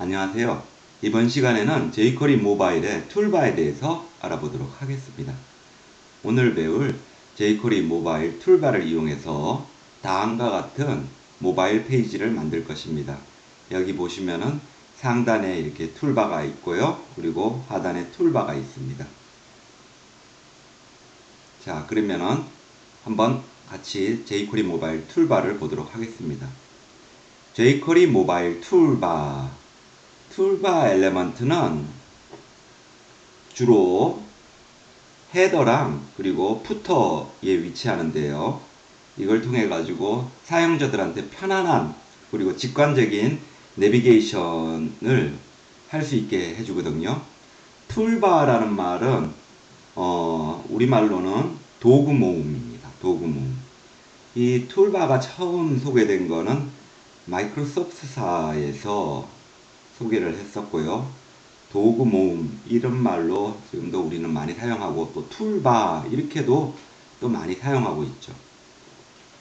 안녕하세요. 이번 시간에는 jQuery 모바일의 툴바에 대해서 알아보도록 하겠습니다. 오늘 배울 jQuery 모바일 툴바를 이용해서 다음과 같은 모바일 페이지를 만들 것입니다. 여기 보시면은 상단에 이렇게 툴바가 있고요. 그리고 하단에 툴바가 있습니다. 자, 그러면은 한번 같이 jQuery 모바일 툴바를 보도록 하겠습니다. jQuery 모바일 툴바 엘레먼트는 주로 헤더랑 그리고 푸터에 위치하는데요. 이걸 통해 가지고 사용자들한테 편안한 그리고 직관적인 내비게이션을 할 수 있게 해주거든요. 툴바라는 말은 우리말로는 도구 모음입니다. 도구 모음. 이 툴바가 처음 소개된 거는 마이크로소프트사에서 소개를 했었고요. 도구 모음 이런 말로 지금도 우리는 많이 사용하고 또 툴바 이렇게도 또 많이 사용하고 있죠.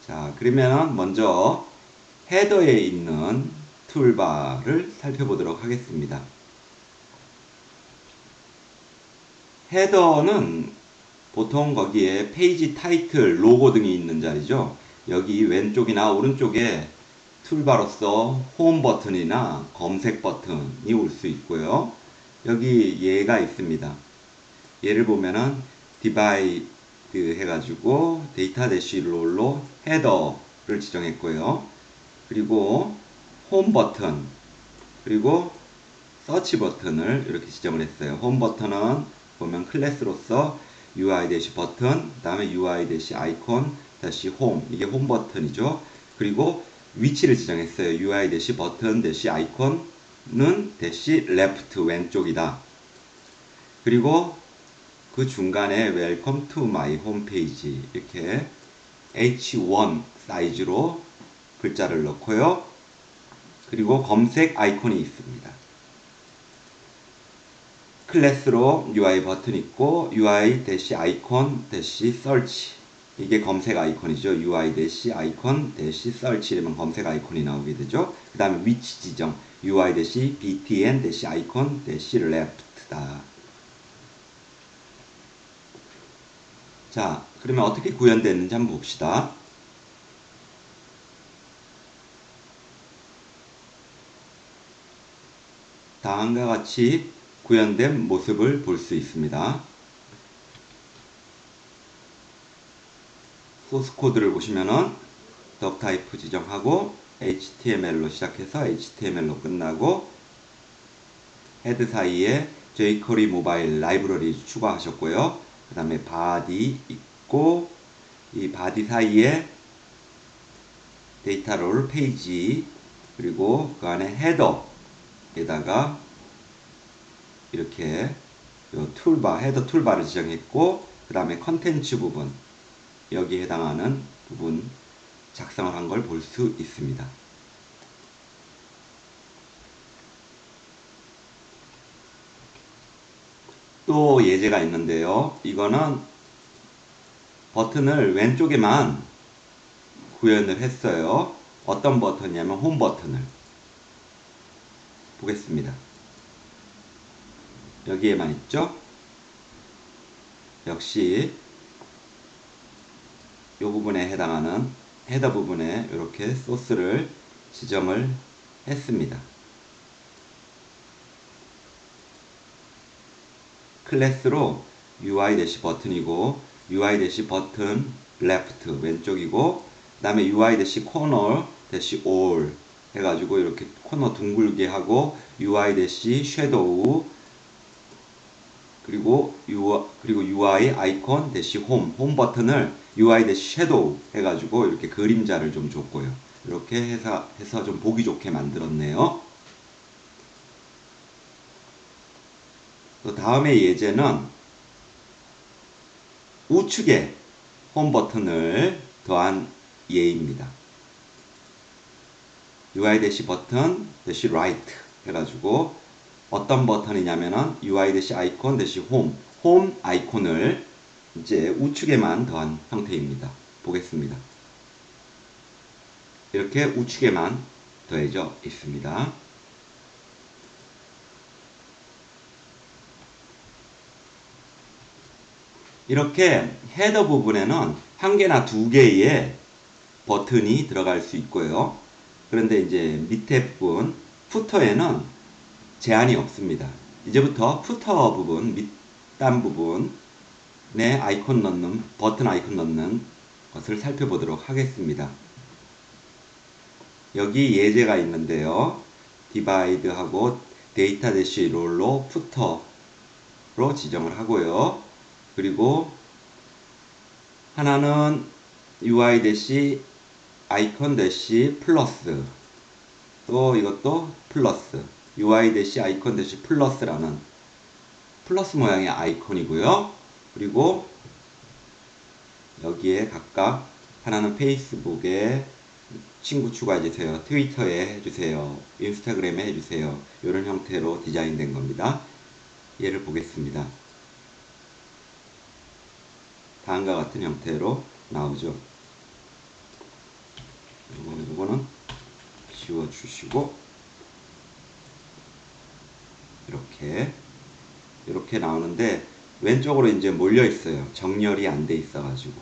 자, 그러면 먼저 헤더에 있는 툴바를 살펴보도록 하겠습니다. 헤더는 보통 거기에 페이지 타이틀, 로고 등이 있는 자리죠. 여기 왼쪽이나 오른쪽에 툴바로서 홈 버튼이나 검색 버튼이 올 수 있고요. 여기 얘가 있습니다. 얘를 보면은 디바이드 해가지고 데이터 대시 롤로 헤더를 지정했고요. 그리고 홈 버튼 그리고 서치 버튼을 이렇게 지정을 했어요. 홈 버튼은 보면 클래스로서 UI 대시 버튼, 그 다음에 UI 대시 아이콘 다시 홈, 이게 홈 버튼이죠. 그리고 위치를 지정했어요. UI 대시 버튼 대시 아이콘은 대시 레프트 왼쪽이다. 그리고 그 중간에 Welcome to my homepage 이렇게 H1 사이즈로 글자를 넣고요. 그리고 검색 아이콘이 있습니다. 클래스로 UI 버튼 있고 UI 대시 아이콘 대시 설치, 이게 검색 아이콘이죠. UI 대시 아이콘 대시 설치 이러면 검색 아이콘이 나오게 되죠. 그 다음에 위치 지정 UI 대시 btn 대시 아이콘 대시 left다. 자, 그러면 어떻게 구현됐는지 한번 봅시다. 다음과 같이 구현된 모습을 볼 수 있습니다. 소스 코드를 보시면은 덕 타입 지정하고 HTML로 시작해서 HTML로 끝나고 헤드 사이에 jQuery 모바일 라이브러리 추가하셨고요. 그 다음에 바디 있고 이 바디 사이에 데이터 롤 페이지 그리고 그 안에 헤더에다가 이렇게 요 툴바 헤더 툴바를 지정했고 그 다음에 컨텐츠 부분 여기에 해당하는 부분 작성을 한 걸 볼 수 있습니다. 또 예제가 있는데요. 이거는 버튼을 왼쪽에만 구현을 했어요. 어떤 버튼이냐면 홈 버튼을 보겠습니다. 여기에만 있죠. 역시 이 부분에 해당하는 헤더 부분에 이렇게 소스를 지정을 했습니다. 클래스로 UI 대시 버튼이고 UI 대시 버튼 레프트 왼쪽이고 그 다음에 UI 대시 코너 대시 올 해가지고 이렇게 코너 둥글게 하고 UI 대시 섀도우 그리고 UI 아이콘 대시 홈 버튼을 UI 대시 섀도우 해가지고 이렇게 그림자를 좀 줬고요. 이렇게 해서 좀 보기 좋게 만들었네요. 또 다음의 예제는 우측에 홈 버튼을 더한 예입니다. UI 대시 버튼 대시 라이트 해가지고 어떤 버튼이냐면은 UI 대시 아이콘 대시 홈 아이콘을 이제 우측에만 더한 형태입니다. 보겠습니다. 이렇게 우측에만 더해져 있습니다. 이렇게 헤더 부분에는 한 개나 두 개의 버튼이 들어갈 수 있고요. 그런데 이제 밑에 부분 푸터에는 제한이 없습니다. 이제부터 푸터 부분, 밑단 부분에 아이콘 넣는, 버튼 아이콘 넣는 것을 살펴보도록 하겠습니다. 여기 예제가 있는데요. 디바이드하고 데이터 대시 롤로 푸터로 지정을 하고요. 그리고 하나는 UI 대시 아이콘 대시 플러스, 또 이것도 플러스, UI 대시 아이콘 대시 플러스라는 플러스 모양의 아이콘이고요. 그리고 여기에 각각 하나는 페이스북에 친구 추가해주세요, 트위터에 해주세요, 인스타그램에 해주세요, 이런 형태로 디자인된 겁니다. 얘를 보겠습니다. 다음과 같은 형태로 나오죠. 이거는 지워주시고 이렇게 나오는데 왼쪽으로 이제 몰려 있어요. 정렬이 안 돼 있어 가지고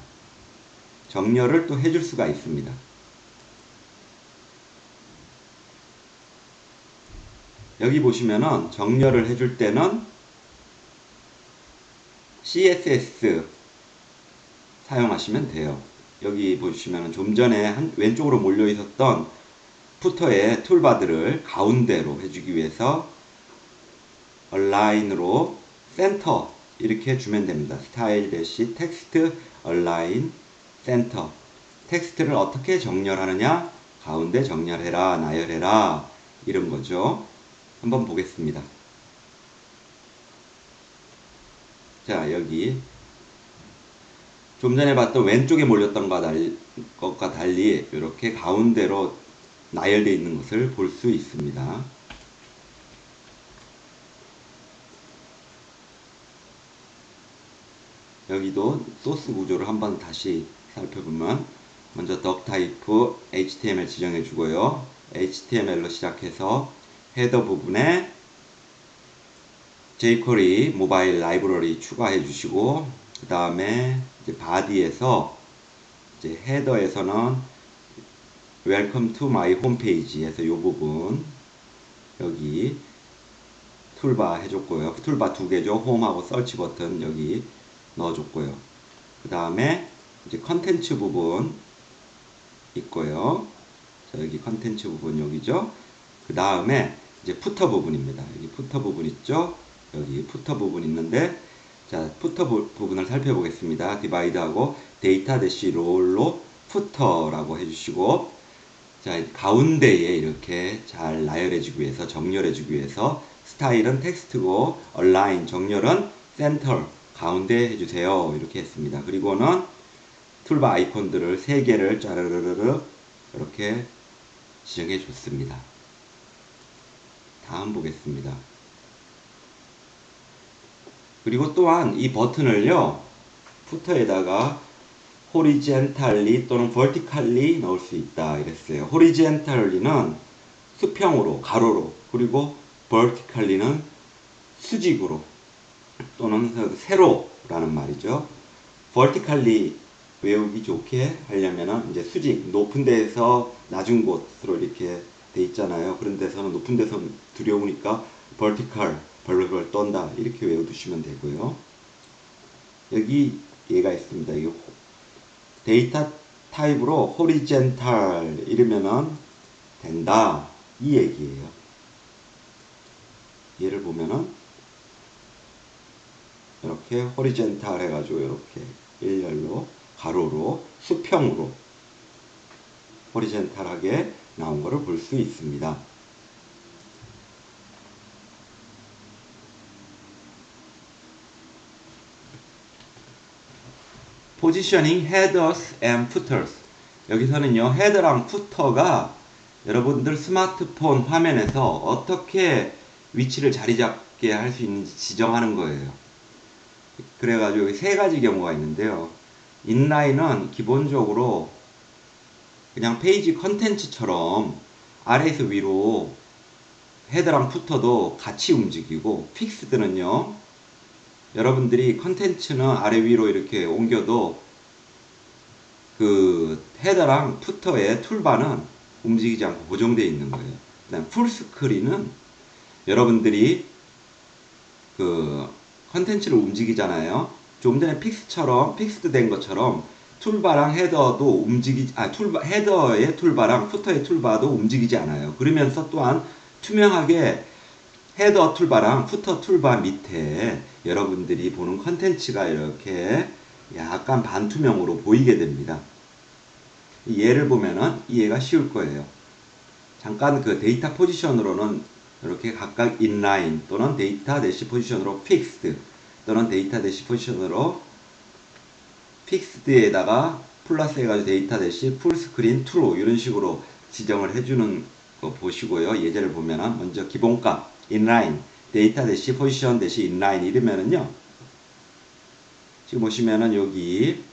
정렬을 또 해줄 수가 있습니다. 여기 보시면은 정렬을 해줄 때는 CSS 사용하시면 돼요. 여기 보시면은 좀 전에 왼쪽으로 몰려 있었던 푸터의 툴바들을 가운데로 해주기 위해서 얼라인으로 센터 이렇게 주면 됩니다. 스타일 대시 텍스트 얼라인 센터. 텍스트를 어떻게 정렬하느냐? 가운데 정렬해라, 나열해라, 이런 거죠. 한번 보겠습니다. 자, 여기 좀 전에 봤던 왼쪽에 몰렸던 것과 달리 이렇게 가운데로 나열되어 있는 것을 볼 수 있습니다. 여기도 소스 구조를 한번 다시 살펴보면 먼저 덕 타입 HTML 지정해 주고요. HTML로 시작해서 헤더 부분에 jQuery 모바일 라이브러리 추가해 주시고, 그 다음에 이제 바디에서 이제 헤더에서는 Welcome to my homepage에서 이 부분 여기 툴바 해줬고요. 툴바 두 개죠. 홈하고 서치 버튼 여기 넣어줬고요. 그 다음에 이제 컨텐츠 부분 있고요. 자, 여기 컨텐츠 부분 여기죠. 그 다음에 이제 푸터 부분입니다. 여기 푸터 부분 있죠. 여기 푸터 부분 있는데, 자, 푸터 부분을 살펴보겠습니다. 디바이드하고 데이터 대시 롤로 푸터라고 해주시고, 자, 가운데에 이렇게 잘 나열해주기 위해서, 정렬해주기 위해서 스타일은 텍스트고 얼라인 정렬은 센터 가운데 해주세요. 이렇게 했습니다. 그리고는 툴바 아이콘들을 3개를 짜르르르 이렇게 지정해 줬습니다. 다음 보겠습니다. 그리고 또한 이 버튼을요, 푸터에다가 horizontally또는 vertically 넣을 수 있다 이랬어요. horizontally는 수평으로, 가로로, 그리고 vertically는 수직으로 또는 세로라는 말이죠. vertically 외우기 좋게 하려면은 이제 수직, 높은 데에서 낮은 곳으로 이렇게 돼 있잖아요. 그런 데서는 높은 데서 두려우니까 vertical, 벌벌 떤다 이렇게 외워두시면 되고요. 여기 얘가 있습니다. 이게 데이터 타입으로 horizontal 이러면은 된다 이 얘기예요. 얘를 보면은 이렇게 horizontal 해가지고 이렇게 일렬로 가로로 수평으로 horizontal하게 나온 거를 볼 수 있습니다. 포지셔닝 headers and footers. 여기서는요, 헤더랑 푸터가 여러분들 스마트폰 화면에서 어떻게 위치를 자리 잡게 할 수 있는지 지정하는 거예요. 그래가지고 여기 3가지 경우가 있는데요. 인라인은 기본적으로 그냥 페이지 컨텐츠처럼 아래에서 위로 헤더랑 푸터도 같이 움직이고, 픽스드는요 여러분들이 컨텐츠는 아래 위로 이렇게 옮겨도 그 헤더랑 푸터의 툴바는 움직이지 않고 고정되어 있는 거예요. 그다음 풀스크린은 여러분들이 그 컨텐츠를 움직이잖아요. 좀 전에 픽스드 된 것처럼 툴바랑 헤더도 헤더의 툴바랑 푸터의 툴바도 움직이지 않아요. 그러면서 또한 투명하게 헤더 툴바랑 푸터 툴바 밑에 여러분들이 보는 컨텐츠가 이렇게 약간 반투명으로 보이게 됩니다. 이 예를 보면은 이해가 쉬울 거예요. 잠깐 그 데이터 포지션으로는 이렇게 각각 인라인 또는 데이터 대시 포지션으로 픽스드 또는 데이터 대시 포지션으로 픽스드에다가 플러스 해가지고 데이터 대시 풀스크린 트루 이런 식으로 지정을 해주는 거 보시고요. 예제를 보면은 먼저 기본값 인라인 데이터 대시 포지션 대시 인라인 이러면은요. 지금 보시면은 여기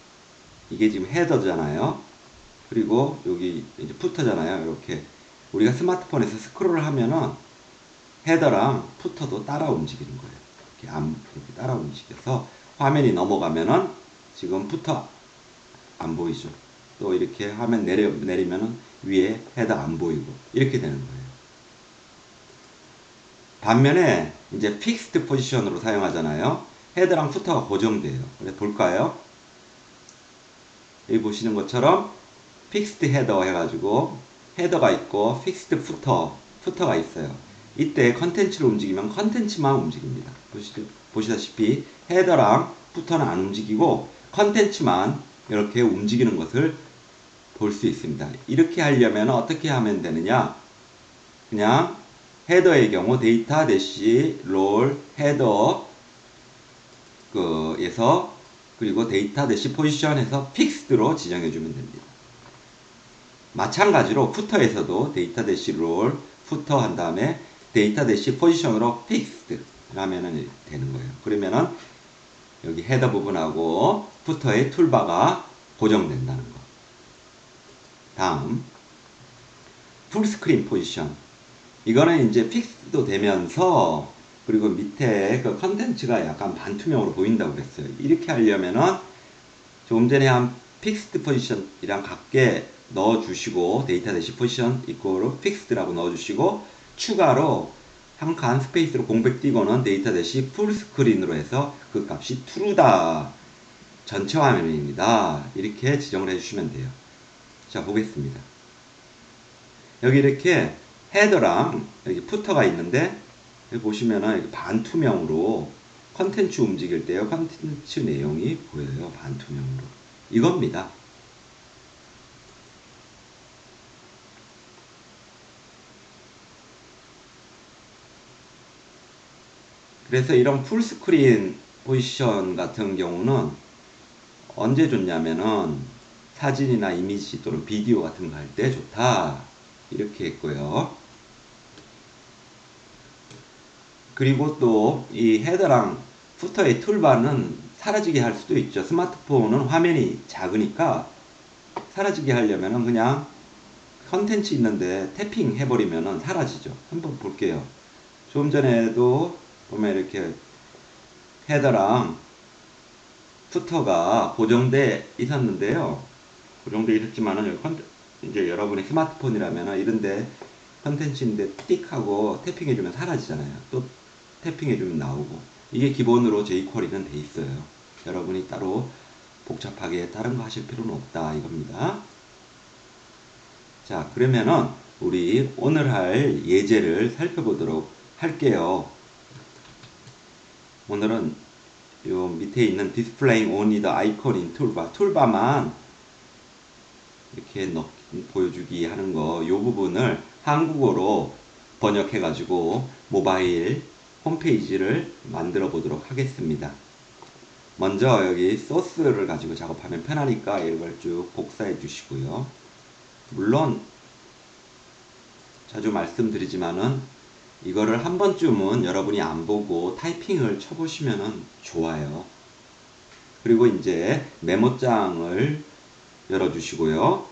이게 지금 헤더잖아요. 그리고 여기 이제 푸터잖아요. 이렇게 우리가 스마트폰에서 스크롤을 하면은 헤더랑 푸터도 따라 움직이는 거예요. 이렇게 따라 움직여서 화면이 넘어가면은 지금 푸터 안 보이죠. 또 이렇게 화면 내리면은 위에 헤더 안 보이고 이렇게 되는 거예요. 반면에 이제 픽스드 포지션으로 사용하잖아요. 헤더랑 푸터가 고정돼요. 그래서 볼까요? 여기 보시는 것처럼 픽스드 헤더 해가지고 헤더가 있고 픽스드 푸터가 있어요. 이때 컨텐츠를 움직이면 컨텐츠만 움직입니다. 보시다시피 헤더랑 푸터는 안 움직이고 컨텐츠만 이렇게 움직이는 것을 볼 수 있습니다. 이렇게 하려면 어떻게 하면 되느냐? 그냥 헤더의 경우 데이터 대시 롤 헤더 에서 그리고 데이터 대시 포지션에서 픽스드로 지정해 주면 됩니다. 마찬가지로 푸터에서도 데이터 대시 롤 푸터 한 다음에 데이터 대시 포지션으로 픽스드 하면은 되는 거예요. 그러면은 여기 헤더 부분하고 푸터의 툴바가 고정된다는 거. 다음 풀스크린 포지션. 이거는 이제 픽스도 되면서 그리고 밑에 그 컨텐츠가 약간 반투명으로 보인다고 그랬어요. 이렇게 하려면은 조금 전에 한 픽스드 포지션이랑 같게 넣어주시고 데이터 대시 포지션 이코로 픽스드라고 넣어주시고 추가로 한 칸 스페이스로 공백 띄고는 데이터 대시 풀스크린으로 해서 그 값이 true다. 전체 화면입니다. 이렇게 지정을 해주시면 돼요. 자, 보겠습니다. 여기 이렇게 헤더랑 여기 푸터가 있는데 여기 보시면은 반투명으로 컨텐츠 움직일 때요. 컨텐츠 내용이 보여요. 반투명으로. 이겁니다. 그래서 이런 풀스크린 포지션 같은 경우는 언제 좋냐면은 사진이나 이미지 또는 비디오 같은 거 할 때 좋다. 이렇게 했고요. 그리고 또 이 헤더랑 푸터의 툴바는 사라지게 할 수도 있죠. 스마트폰은 화면이 작으니까 사라지게 하려면은 그냥 컨텐츠 있는데 태핑 해버리면은 사라지죠. 한번 볼게요. 좀 전에도 보면 이렇게 헤더랑 푸터가 고정돼 있었는데요. 고정돼 있었지만은 이제 여러분의 스마트폰이라면 이런데 컨텐츠인데 띡하고 태핑해주면 사라지잖아요. 또 태핑해주면 나오고 이게 기본으로 jQuery는 돼 있어요. 여러분이 따로 복잡하게 다른 거 하실 필요는 없다 이겁니다. 자, 그러면은 우리 오늘 할 예제를 살펴보도록 할게요. 오늘은 요 밑에 있는 Displaying only the icon in toolbar 툴바만 이렇게 보여주기 하는 거 요 부분을 한국어로 번역해 가지고 모바일 홈페이지를 만들어 보도록 하겠습니다. 먼저 여기 소스를 가지고 작업하면 편하니까 이걸 쭉 복사해 주시고요. 물론 자주 말씀드리지만은 이거를 한 번쯤은 여러분이 안 보고 타이핑을 쳐보시면 좋아요. 그리고 이제 메모장을 열어주시고요.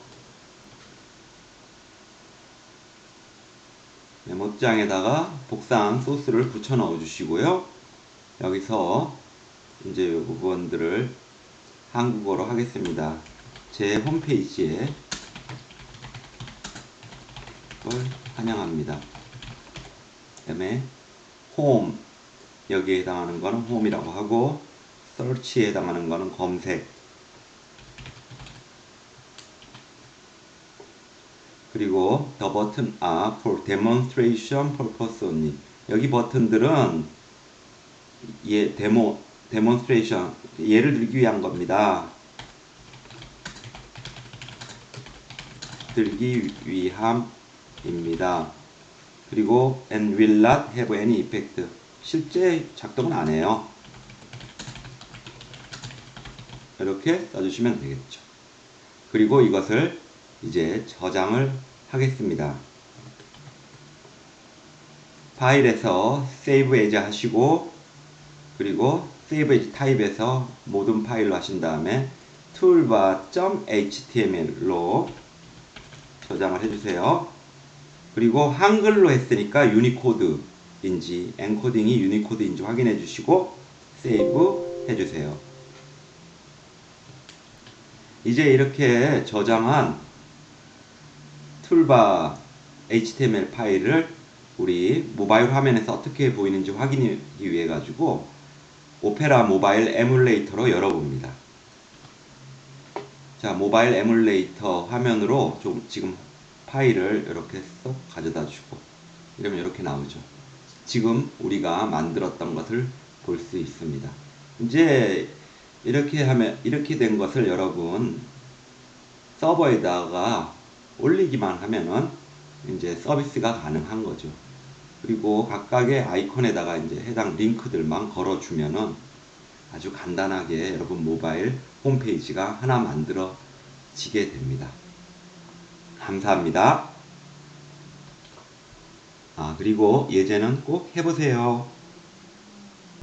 메모장에다가 복사한 소스를 붙여 넣어 주시고요. 여기서 이제 이 부분들을 한국어로 하겠습니다. 제 홈페이지에 걸 환영합니다. 그 다음에 홈, 여기에 해당하는 거는 홈이라고 하고, search에 해당하는 거는 검색, 그리고 the button are for demonstration purpose only. 여기 버튼들은 demonstration, 예를 들기 위한 겁니다. 들기 위함입니다. 그리고 and will not have any effect. 실제 작동은 안 해요. 이렇게 써주시면 되겠죠. 그리고 이것을 이제 저장을 하겠습니다. 파일에서 save as 하시고, 그리고 save as 타입에서 모든 파일로 하신 다음에 toolbar.html로 저장을 해주세요. 그리고 한글로 했으니까 유니코드인지 엔코딩이 유니코드인지 확인해 주시고 세이브 해주세요. 이제 이렇게 저장한 툴바 HTML 파일을 우리 모바일 화면에서 어떻게 보이는지 확인하기 위해 가지고 오페라 모바일 에뮬레이터로 열어봅니다. 자, 모바일 에뮬레이터 화면으로 좀 지금 파일을 이렇게 쏙 가져다 주고 이러면 이렇게 나오죠. 지금 우리가 만들었던 것을 볼 수 있습니다. 이제 이렇게 하면, 이렇게 된 것을 여러분 서버에다가 올리기만 하면은 이제 서비스가 가능한 거죠. 그리고 각각의 아이콘에다가 이제 해당 링크들만 걸어주면은 아주 간단하게 여러분 모바일 홈페이지가 하나 만들어지게 됩니다. 감사합니다. 그리고 예제는 꼭 해보세요.